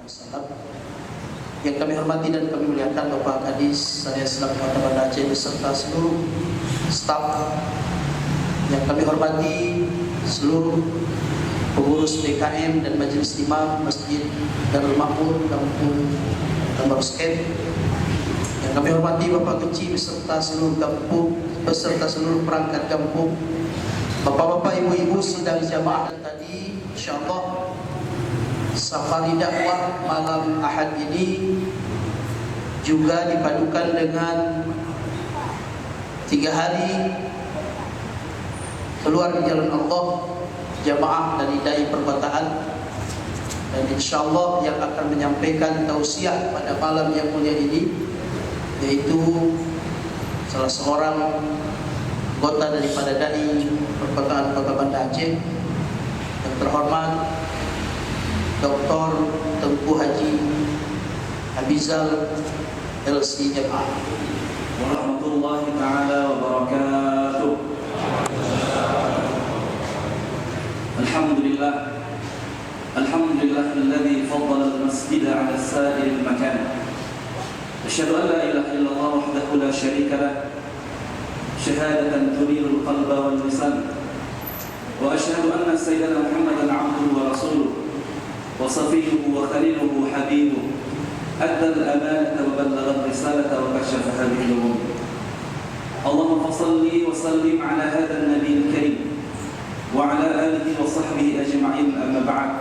Wasallam. Yang kami hormati dan kami muliakan Bapak Kadis saya selaku Kota Banda Aceh beserta seluruh staf. Yang kami hormati seluruh pengurus BKM dan Majelis Imam Masjid Darul Makmur Kampung Tambarosken. Yang kami hormati Bapak Kecil beserta seluruh kampung, beserta seluruh perangkat kampung, Bapak-bapak, ibu-ibu sidang jamaah tadi, insyaallah safari dakwah malam Ahad ini juga dipadukan dengan 3 hari keluar di jalan Allah jamaah dari dai perkotaan, dan insyaallah yang akan menyampaikan tausiah pada malam yang mulia ini yaitu salah seorang anggota daripada dai perkotaan Kota Banda Aceh yang terhormat Dr. Tengku Haji Habizal LC Jamaah. Warahmatullahi taala wabarakatuh. Alhamdulillah alladzi faddala al-masjid 'ala sa'ir al-makan. Asyhadu an la ilaha illallah wahdahu la syarika lah syahadatan tunirul qalba wal lisan. Wa asyhadu anna sayyidana Muhammadan 'abduhu wa rasuluh wa safiyuhu wa khaliluhu habibuhu adda al-amanata wa ballagha ar-risalata wa kashafa hadhihi al-umur. Allahumma salli wa sallim 'ala hadha an-nabiy al-karim wa 'ala alihi wa sahbihi ajma'in, amma ba'd.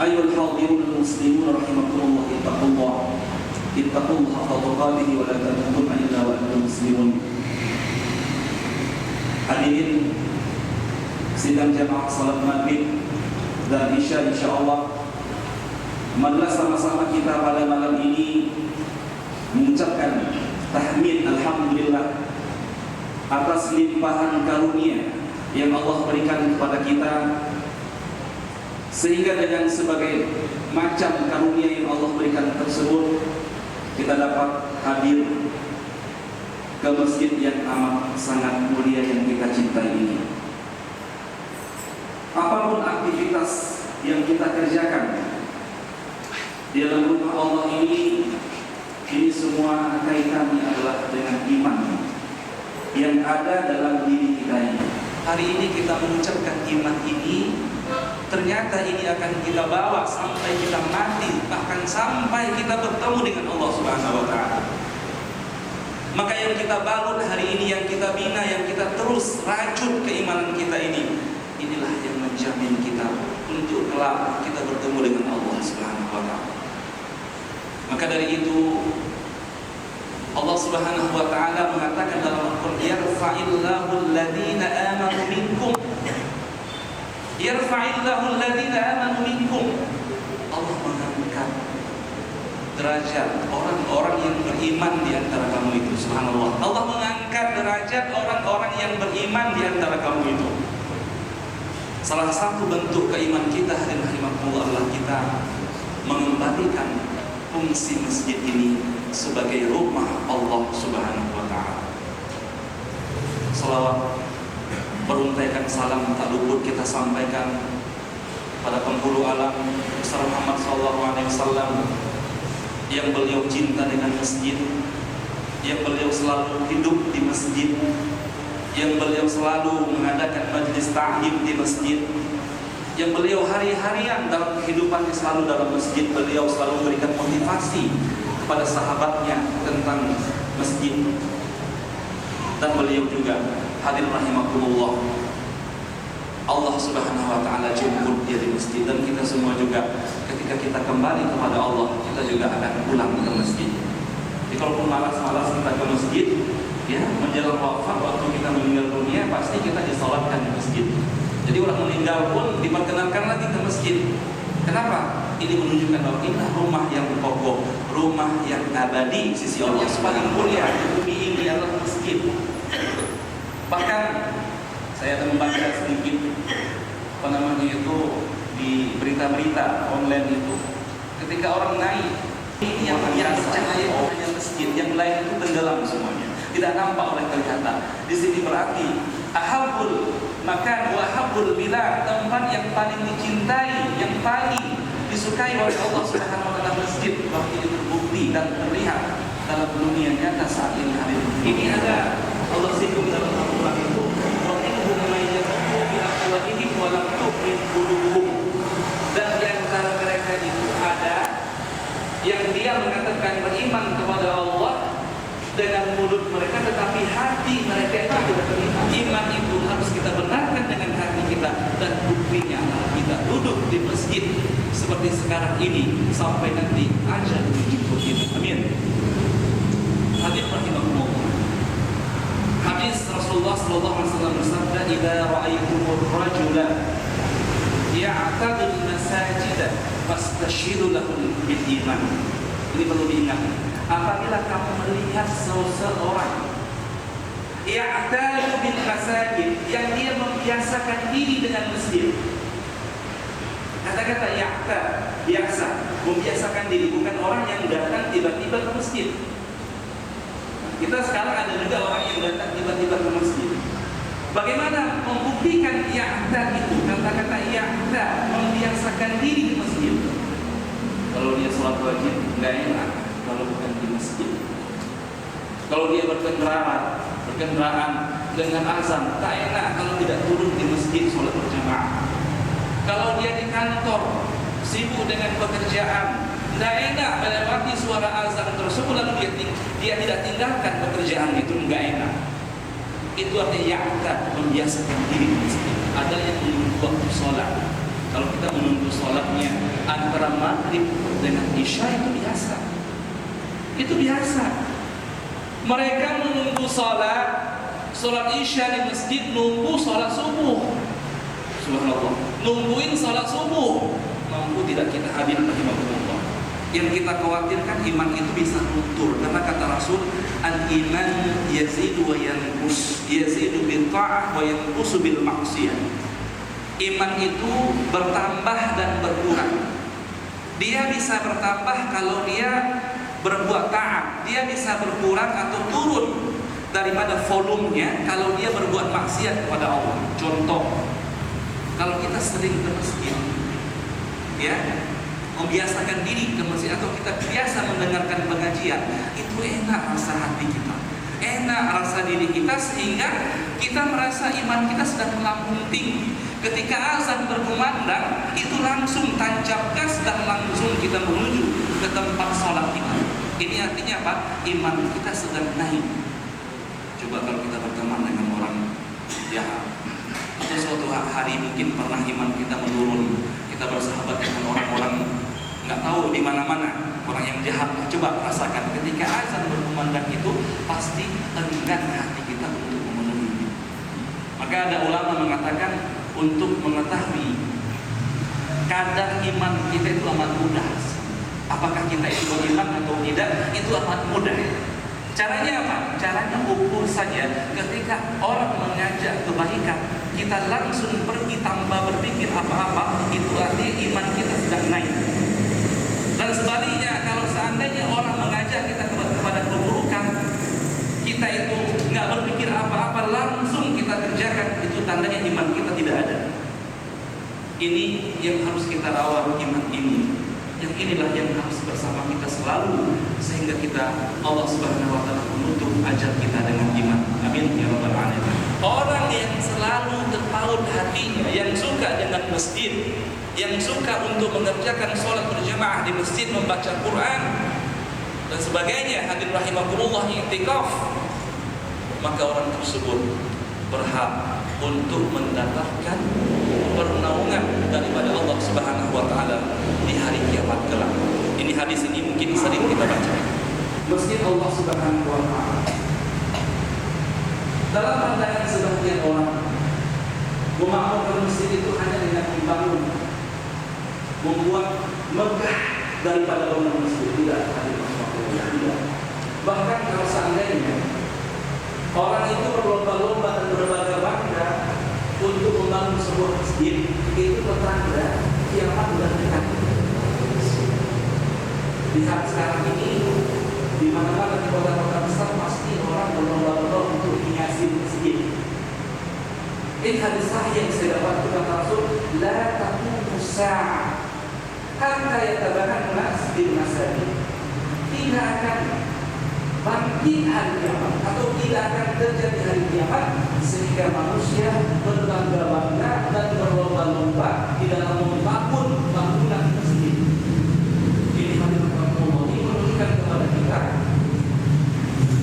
Ayyuhal hadirun al-muslimun rahimakumullah, ittaqullaha haqqa tuqatih wa la tamutunna illa wa antum muslimun. Hadirin sidang jamaah salat maghrib dan isya, insyaallah marilah sama-sama kita pada malam ini mengucapkan tahmid alhamdulillah atas limpahan karunia yang Allah berikan kepada kita, sehingga dengan sebagai macam karunia yang Allah berikan tersebut kita dapat hadir ke masjid yang amat sangat mulia yang kita cintai ini. Apapun aktivitas yang kita kerjakan di dalam rumah Allah ini semua kaitannya adalah dengan iman yang ada dalam diri kita ini. Hari ini kita mengucapkan iman ini, ternyata ini akan kita bawa sampai kita mati, bahkan sampai kita bertemu dengan Allah Subhanahu wa taala. Maka yang kita bangun hari ini, yang kita bina, yang kita terus rajut keimanan kita ini, inilah yang menjamin kita untuk kelak kita bertemu dengan Allah Subhanahu wa taala. Maka dari itu Allah Subhanahu wa taala mengatakan dalam Al-Qur'an, yarfa'illahu alladhina amanu minkum. Yarfa'illahu alladhina amanu minkum. Allah mengangkat derajat orang-orang yang beriman di antara kamu itu. Subhanallah. Allah mengangkat derajat orang-orang yang beriman di antara kamu itu. Salah satu bentuk keimanan kita hadirin rahimakumullah adalah kita mengembalikan fungsi masjid ini sebagai rumah Allah Subhanahu wa taala. Salawat beruntaikan salam tak luput kita sampaikan pada penghulu alam besar Muhammad sallallahu alaihi wasallam, yang beliau cinta dengan masjid, yang beliau selalu hidup di masjid, yang beliau selalu mengadakan majlis ta'lim di masjid, yang beliau hari-harian dalam kehidupannya selalu dalam masjid. Beliau selalu memberikan motivasi kepada sahabatnya tentang masjid. Dan beliau juga, hadirin rahimakumullah, Allah Subhanahu wa taala jemput dia di masjid, dan kita semua juga ketika kita kembali kepada Allah, kita juga akan pulang ke masjid. Jadi kalau malas-malas kita ke masjid, ya menjelang wafat, waktu kita meninggal dunia, pasti kita disolatkan di masjid. Jadi orang meninggal pun diperkenalkan lagi ke masjid. Kenapa? Ini menunjukkan bahwa inilah rumah yang kokoh, rumah yang abadi sisi Allah paling mulia di bumi ini adalah masjid. Bahkan saya akan membaca sedikit di berita-berita online itu, ketika orang naik, ini yang bercahaya hanya masjid, yang lain itu tenggelam semuanya, tidak nampak oleh kelihatan. Di sini berarti ahabul makan wa ahabul bilad, tempat yang paling dicintai, yang paling disukai oleh Allah Subhanahu wa taala masjid waktu itu terbukti dan terlihat dalam dunia nyata saat ini hari ini ada Allah singgung dalam Al-Quran itu wa minhum man yaqulu bi afwahihim wa lam tu'min qulubuhum, dan di antara mereka itu ada yang dia mengatakan beriman kepada Allah dengan mulut mereka tetapi hati mereka itu tidak beriman. Iman itu harus kita benarkan dengan hati kita, dan buktinya kita duduk di masjid seperti sekarang ini sampai nanti ajal menjemput kita. Amin. Hadis rahimahumullah. Hadis Rasulullah sallallahu alaihi wasallam bersabda, "Idza ra'aytumur rajula ya'tadul masajida fastashidu lahu bil iman." Ini perlu diingat. Apabila kamu melihat seseorang ya'tadu bil masajid, yang dia membiasakan diri dengan masjid. Kata-kata ya'ta, biasa, membiasakan diri, bukan orang yang datang tiba-tiba ke masjid. Kita sekarang ada juga orang yang datang tiba-tiba ke masjid. Bagaimana membuktikan ya'ta itu? Kata-kata ya'ta, membiasakan diri di masjid. Kalau dia sholat wajib, nggak enak kalau bukan di masjid. Kalau dia berkendaraan dengan azan, tak enak kalau tidak turun di masjid sholat berjamaah. Kalau dia di kantor sibuk dengan pekerjaan, tidak enak melewati suara azan tersebut lalu dia tidak tinggalkan pekerjaan itu, nggak enak. Itu artinya ya'ta, membiasakan diri di masjid. Ada yang menunggu waktu sholat. Kalau kita menunggu sholatnya antara maghrib dengan isya itu biasa. Itu biasa. Mereka menunggu sholat isya di masjid, nunggu sholat subuh. Subhanallah, nungguin sholat subuh. Mampu tidak kita hadir bagi Allah? Yang kita khawatirkan iman itu bisa luntur, karena kata Rasul, al-iman yazidu wa yanqus, yazidu bil ta'ah wa yanqusu bil maksiyah. Iman itu bertambah dan berkurang. Dia bisa bertambah kalau dia berbuat taat, dia bisa berkurang atau turun daripada volumenya kalau dia berbuat maksiat kepada Allah. Contoh, kalau kita sering ke masjid, ya, membiasakan diri ke masjid, atau kita biasa mendengarkan pengajian, itu enak rasa hati kita, enak rasa diri kita, sehingga kita merasa iman kita sedang melambung tinggi. Ketika azan berkumandang, itu langsung tancap gas dan langsung kita menuju ke tempat sholat kita. Ini artinya apa? Iman kita sedang naik. Coba kalau kita berteman dengan orang jahat, atau suatu hari mungkin pernah iman kita menurun, kita bersahabat dengan orang-orang nggak tahu di mana-mana, orang yang jahat. Coba rasakan ketika azan berkumandang itu, pasti enggan hati kita untuk memenuhi. Maka ada ulama mengatakan, untuk mengetahui kadar iman kita itu amat mudah. Apakah kita itu beriman atau tidak, itu amat mudah. Caranya apa? Caranya ukur saja. Ketika orang mengajak kebaikan, kita langsung pergi tanpa berpikir apa-apa, itu artinya iman kita sedang naik. Dan sebaliknya, kalau seandainya orang mengajak kita kepada keburukan, kita itu nggak berpikir apa-apa, langsung kita kerjakan, itu tandanya iman kita tidak ada. Ini yang harus kita rawat, iman ini. Yang inilah yang harus bersama kita selalu, sehingga kita, Allah Subhanahu wa taala menutup ajal kita dengan iman. Amin ya rabbal alamin. Orang yang selalu terpaut hatinya, yang suka dengan masjid, yang suka untuk mengerjakan sholat berjamaah di masjid, membaca Quran dan sebagainya, hadir rahimakumullah, i'tikaf, maka orang tersebut berhak untuk mendapatkan pernaungan daripada Allah Subhanahu wa taala di hari kiamat kelak. Ini hadis ini mungkin sering kita baca. Masjid Allah Subhanahu wa taala, dalam pandangan sebagian orang, memakmurkan masjid itu hanya dengan membangun, membuat megah daripada bangunan masjid. Tidak, tidak. Bahkan kalau seandainya orang itu berlomba-lomba dan berbangga-bangga untuk membangun sebuah masjid, itu petanda kiamat sudah dekat. Lihat sekarang ini, di mana-mana di kota-kota besar pasti orang berlomba-lomba untuk menghiasi masjid. Ini hadis sahih yang saya dapat kata Rasul, la taqumu sa'ah hatta yatabahan nas bil masajid. Tidak akan bangkit hari kiamat atau tidak akan terjadi hari kiamat sehingga manusia berbangga-bangga dan berlomba-lomba di dalam membangun bangunan masjid. Ini kalimat Allah ini menunjukkan kepada kita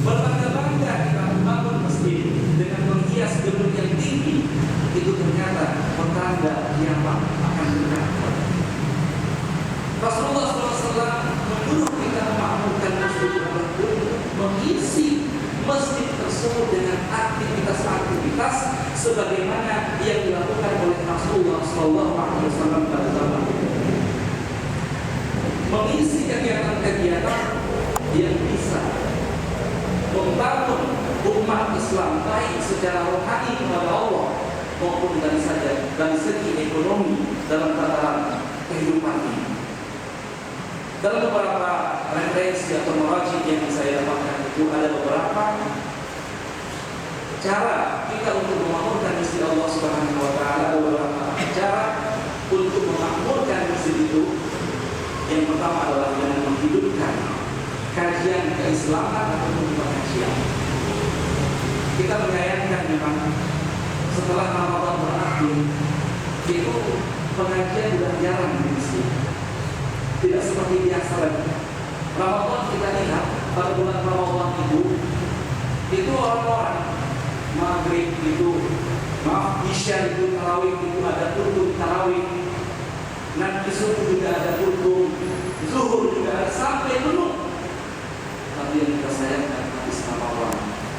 berbangga-bangga kita membangun masjid dengan menghias gedung yang tinggi, itu ternyata pertanda kiamat akan dekat. Rasulullah SAW menyuruh kita memakmurkan masjid mengisi masjid tersebut dengan aktivitas-aktivitas sebagaimana yang dilakukan oleh Rasulullah SAW pada zaman itu. Mengisi kegiatan-kegiatan yang bisa membangun umat Islam baik secara rohani kepada Allah maupun dari segi ekonomi dalam tataran kehidupan ini. Dalam beberapa referensi atau marajid yang saya dapatkan itu ada beberapa cara kita untuk memakmurkan masjid Allah Subhanahu wa taala, beberapa cara untuk memakmurkan masjid itu. Yang pertama adalah dengan menghidupkan kajian keislaman atau pengajian. Kita menyayangkan memang setelah Ramadan berakhir itu pengajian sudah jarang di masjid. Tidak seperti biasa lagi. Ramadan kita lihat pada bulan Ramadan itu orang-orang maghrib itu, isya itu, tarawih itu ada kultum tarawih, nanti subuh juga ada kultum, zuhur juga ada sampai penuh. Tapi yang kita sayangkan habis Ramadan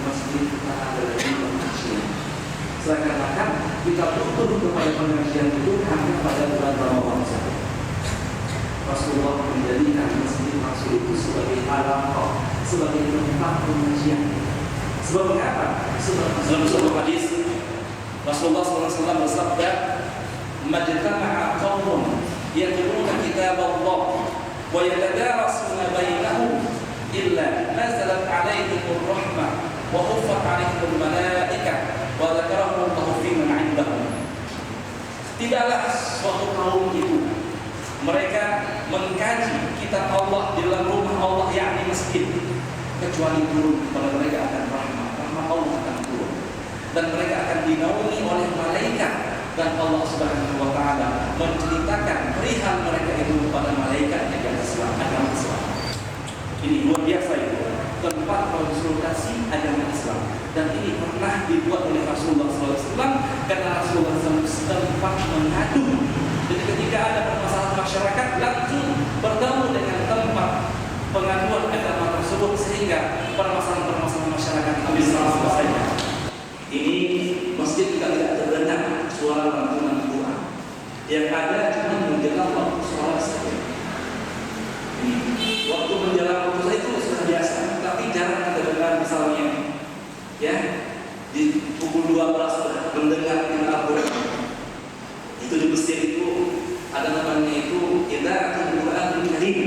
masjid kita ada lagi pengajian. Seakan-akan kita tutup kepada pengajian itu hanya pada bulan Ramadan saja. Rasulullah menjadikan masjid Rasul itu sebagai halaqah, sebagai tempat pengajian. Sebab apa? Sebab dalam sebuah hadis Rasulullah SAW bersabda, "Majtama'a qaumun yatluna kitab Allah wa yatadarasuna bainahum illa nazalat 'alaihimur rahmah wa huffat 'alaihimul malaikah wa dzakarahum Allahu fi man 'indahum." Tidaklah suatu kaum itu mereka mengkaji kitab Allah di dalam rumah Allah, yakni masjid, kecuali turun kepada mereka akan rahmat Allah akan turun, dan mereka akan dinaungi oleh malaikat, dan Allah Subhanahu wa taala menceritakan perihal mereka itu kepada malaikat yang atas agama Islam. Ini luar biasa itu, tempat konsultasi agama Islam, dan ini pernah dibuat oleh Rasulullah SAW karena Rasulullah SAW tempat mengadu. Jadi ketika ada permasalahan masyarakat langsung bertemu dengan tempat pengaduan agama tersebut sehingga permasalahan masyarakat itu bisa selesai. Ini masjid juga tidak terdengar suara lantunan doa. Yang ada cuma menjelang waktu sholat saja. Ini waktu menjelang waktu sholat itu sudah biasa, tapi jarang ada dengar misalnya ya di pukul 12 sudah mendengar Al-Quran. Itu di masjid itu ada namanya itu Idaatul Quranul Karim.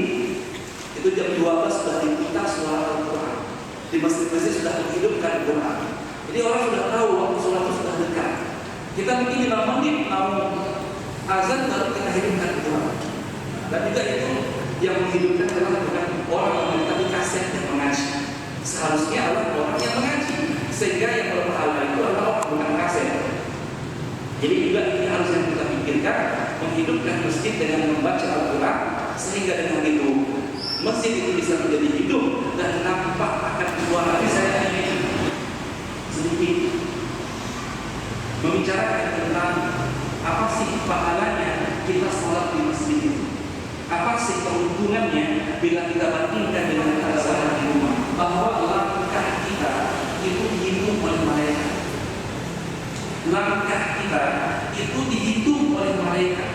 Itu jam 12 sudah diputar suara Al-Quran. Di masjid-masjid sudah menghidupkan Quran. Jadi orang sudah tahu waktu sholat itu sudah dekat. Kita mungkin 5 menit mau azan baru kita hidupkan Quran. Dan juga itu yang menghidupkan adalah bukan orang tapi kaset yang mengaji. Seharusnya adalah orang yang mengaji, sehingga yang berpahala itu adalah orang bukan kaset. Jadi juga ini harus yang kita pikirkan, menghidupkan masjid dengan membaca Al-Quran, sehingga dengan itu masjid itu bisa menjadi hidup dan nampak akan suara. Saya ingin sedikit membicarakan tentang apa sih pahalanya kita sholat di masjid itu. Apa sih keuntungannya bila kita bandingkan dengan sholat di rumah? Bahwa langkah kita itu dihitung oleh malaikat. Langkah kita itu dihitung oleh malaikat.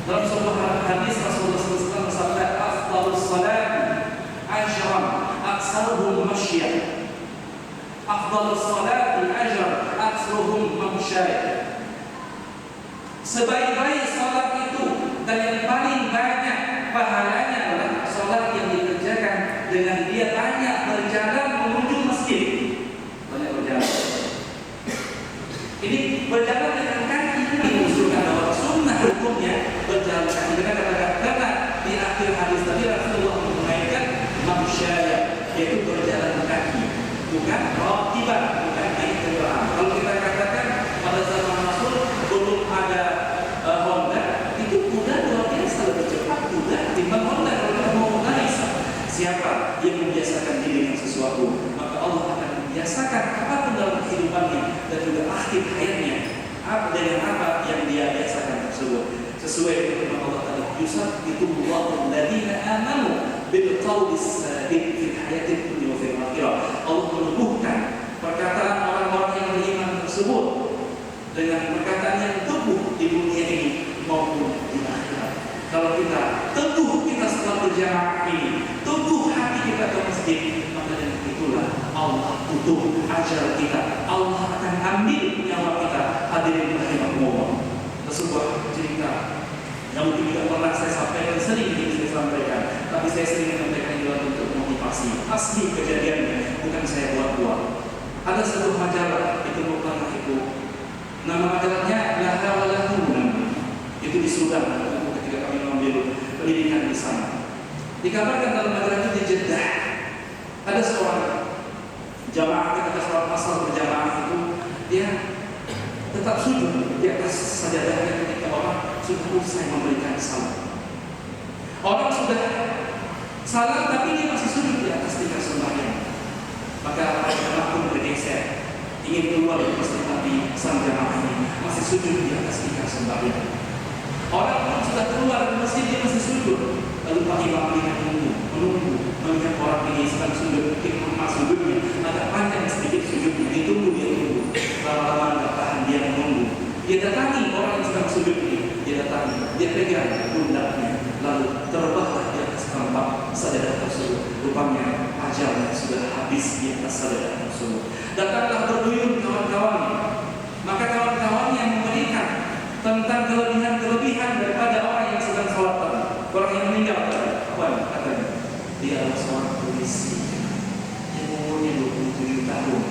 Dalam sebuah hadis Rasulullah SAW bersabda, "Afdhalus salati ajran aktsaruhum masyyan." Afdhalus salati ajran aktsaruhum masyyan. Sebaik-baik salat itu dan yang paling banyak pahalanya adalah salat yang dikerjakan dengan dia banyak berjalan menuju masjid. Banyak berjalan. Ini berjalan dengan kaki ini menunjukkan bahwa sunnah hukumnya berjalan kaki dengan kata-kata membiasakan apapun dalam kehidupannya dan juga akhir hayatnya dengan apa yang dia biasakan tersebut. Sesuai dengan firman Allah tadi, yusabbitullahu alladziina aamanu bil qawli tsabit fil hayatid dunya wa fil akhirah. Allah meneguhkan perkataan orang-orang yang beriman tersebut dengan perkataan yang teguh di dunia ini maupun di akhirat. Kalau kita teguh kita setelah berjamaah ini, teguh hati kita ke masjid, maka dengan itulah Allah tutup ajal kita. Allah akan ambil nyawa kita. Hadirin rahimakumullah. Sebuah cerita yang mungkin tidak pernah saya sampaikan, sering saya sampaikan, tapi saya sering menyampaikan dalam bentuk motivasi. Asli kejadiannya, bukan saya buat-buat. Ada sebuah majalah ditemukan itu. Nama majalahnya Laha Walahu. Itu di Sudan ketika kami mengambil pendidikan di sana. Dikabarkan dalam majalah itu di Jeddah ada seorang jamaah ketika sholat asar berjamaah itu dia tetap sujud di atas sajadahnya ketika orang sudah usai memberikan salam. Orang sudah salam tapi dia masih sujud di atas tingkat sembahyang. Maka jamaah pun bergeser ingin keluar dari masjid, tapi sang jamaah ini masih sujud di atas tingkat sembahyang. Orang sudah keluar dari masjid, dia masih sujud. Lalu Pak Imam menunggu melihat orang ini sedang sujud, sujudnya agak panjang sedikit sujudnya, ditunggu dia tunggu. Lama-lama tidak tahan dia menunggu. Dia datangi orang yang sedang sujud ini, dia datangi, dia pegang pundaknya, lalu terbahlah di atas tempat sajadah tersebut. Rupanya ajalnya sudah habis di atas sajadah tersebut. Datanglah berduyun kawan-kawannya, maka kawan-kawannya memberikan tentang kelebihan-kelebihan daripada orang yang sedang sholat tadi, orang yang meninggal tadi. Apa yang katanya? Dia adalah seorang polisi yang umurnya 27 tahun,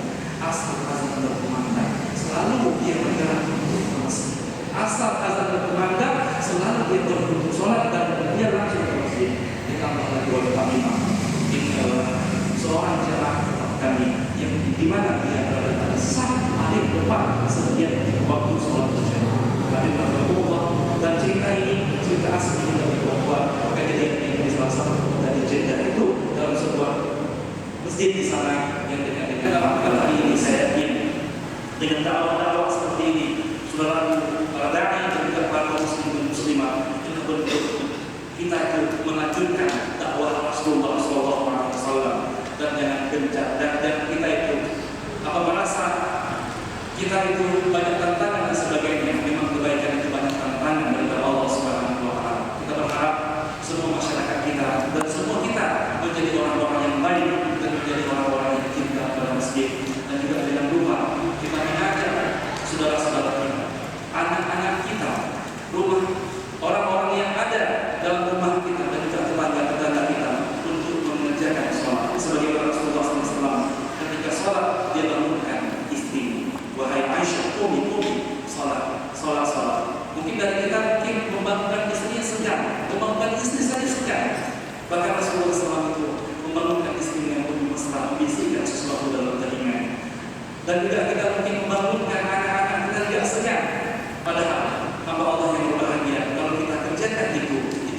asal azan berkumandang, selalu dia bergerak untuk ke masjid. Asal azan berkumandang, selalu dia berhubung sholat dan dia langsung ke masjid. Ditambah lagi oleh Pak Imam, ini adalah seorang jamaah tetap kami yang dimana dia berada pada saat paling depan setiap waktu sholat berjamaah. Dan cerita ini cerita asli dari bahwa kejadian ini di salah satu dari Jeddah itu dalam sebuah masjid di sana yang dekat dengan kali ini saya yakin dengan dakwah seperti ini saudara para dai dan juga para muslim dan muslimah kita bentuk kita itu mengajurkan dakwah Rasulullah SAW dan jangan gencar dan kita itu apa merasa kita itu banyak tantangan dan sebagainya. Memang kebaikan itu banyak tantangan dari Allah Subhanahu wa Ta'ala. Kita berharap semua masyarakat kita dan semua kita menjadi orang-orang yang baik dan menjadi orang-orang yang cinta pada masjid. Dan juga jangan lupa kita mengajak saudara-saudara kita, anak-anak kita, rumah orang-orang yang ada dalam rumah kita dan juga tetangga-tetangga kita untuk mengerjakan sholat. Sebagaimana Rasulullah SAW ketika sholat dia bangunkan istrinya. Wahai Aisyah, qumi salat. Mungkin dari kita membangunkan istrinya segan, membangunkan istri saja segan. Bahkan Rasulullah SAW itu membangunkan istrinya untuk mesra, membisikkan sesuatu dalam telinga. Dan juga kita mungkin membangunkan anak-anak kita tidak segan. Padahal hamba Allah yang berbahagia kalau kita kerjakan itu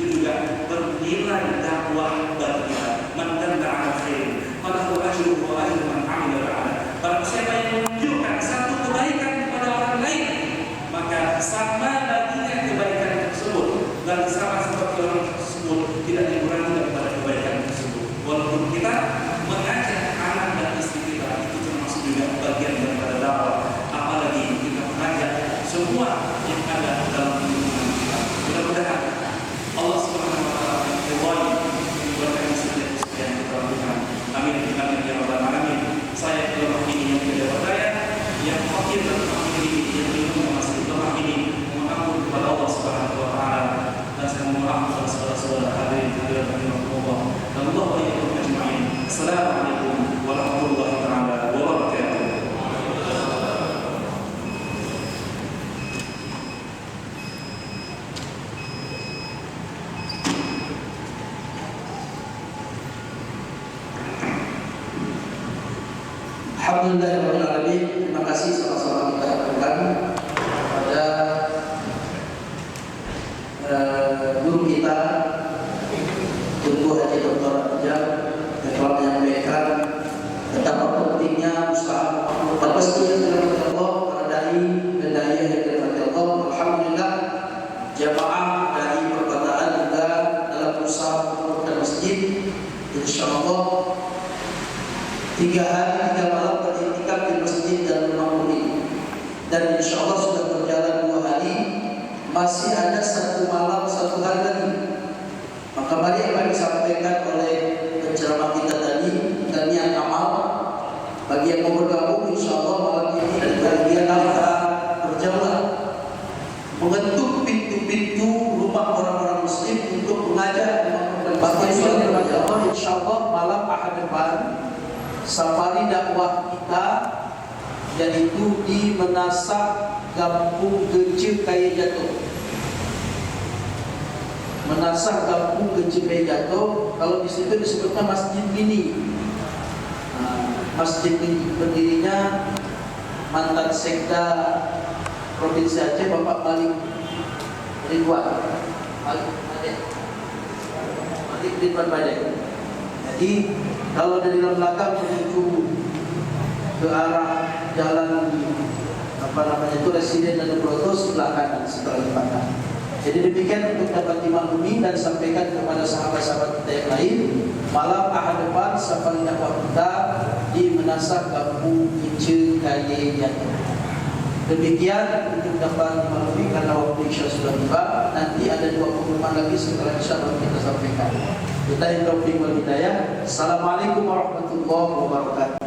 juga bernilai dakwah bagi kita. Man dalla 'ala khair falahu ajruhu wa ajru man 'amila ba'da. Barang siapa yang menunjukkan satu kebaikan kepada orang lain, maka sama baginya kebaikan tersebut dan sama seperti orang tersebut tidak dikurangi daripada kebaikan tersebut. Walaupun kita mengajak anak dan istri kita itu termasuk juga bagian daripada dakwah, apalagi kita mengajak semua yang ada dalam lingkungan kita. Mudah-mudahan Allah Subhanahu wa Ta'ala meridhai berkah setiap yang kita lakukan. Amin ya rabbal alamin. Saya lemah ini yang tidak berdaya, yang fakir dan lemah ini yang bingung masih lemah ini, mohon ampun kepada Allah Subhanahu wa Ta'ala dan saya mohon maaf kepada saudara-saudara hadirin rahimakumullah. Dan Allah wa iyyakum ajma'in. Assalamualaikum warahmatullahi taala wabarakatuh. Alhamdulillahirrahmanirrahim. Terima kasih sama-sama kita lakukan kepada guru kita Tunku Haji Dr. Abdul yang telah menyampaikan betapa pentingnya usaha atas kebenaran Allah, para dai dan dai yang dirahmati Allah. Alhamdulillah, jamaah dari perkotaan juga dalam usaha membangun masjid. Insyaallah 3 hari 3 malam beriktikaf di masjid dan rumah ini, dan insyaallah sudah berjalan 2 hari, masih ada 1 malam 1 hari lagi. Maka mari apa yang disampaikan oleh penceramah kita tadi, dan niat amal bagi yang mau bergabung, insyaallah malam ini kita akan berjamaah mengetuk pintu-pintu rumah orang-orang muslim untuk mengajar bagi yang berjamaah. Insyaallah malam Ahad depan safari dakwah kita yaitu di Menasak Kampung Gece Kaya Jatuh. Menasak Kampung Gece Kaya Jatuh, kalau di situ disebutnya Masjid Mini. Masjid ini berdirinya mantan Sekda Provinsi Aceh Bapak Malik Ridwan Badek. Jadi kalau dari belakang menuju ke arah jalan itu Residen dan Broto sebelah kanan setelah dipandang. Jadi demikian untuk dapat dimaklumi dan sampaikan kepada sahabat-sahabat kita yang lain, malam Ahad depan safari dakwah kita di Menasak Kampung Gece Kaya Jatuh. Demikian untuk dapat dimaklumi karena waktu Isya sudah tiba. Nanti ada 2 pengumuman lagi setelah Isya baru kita sampaikan. Kita yang taufiq wal hidayah. Assalamualaikum warahmatullahi wabarakatuh.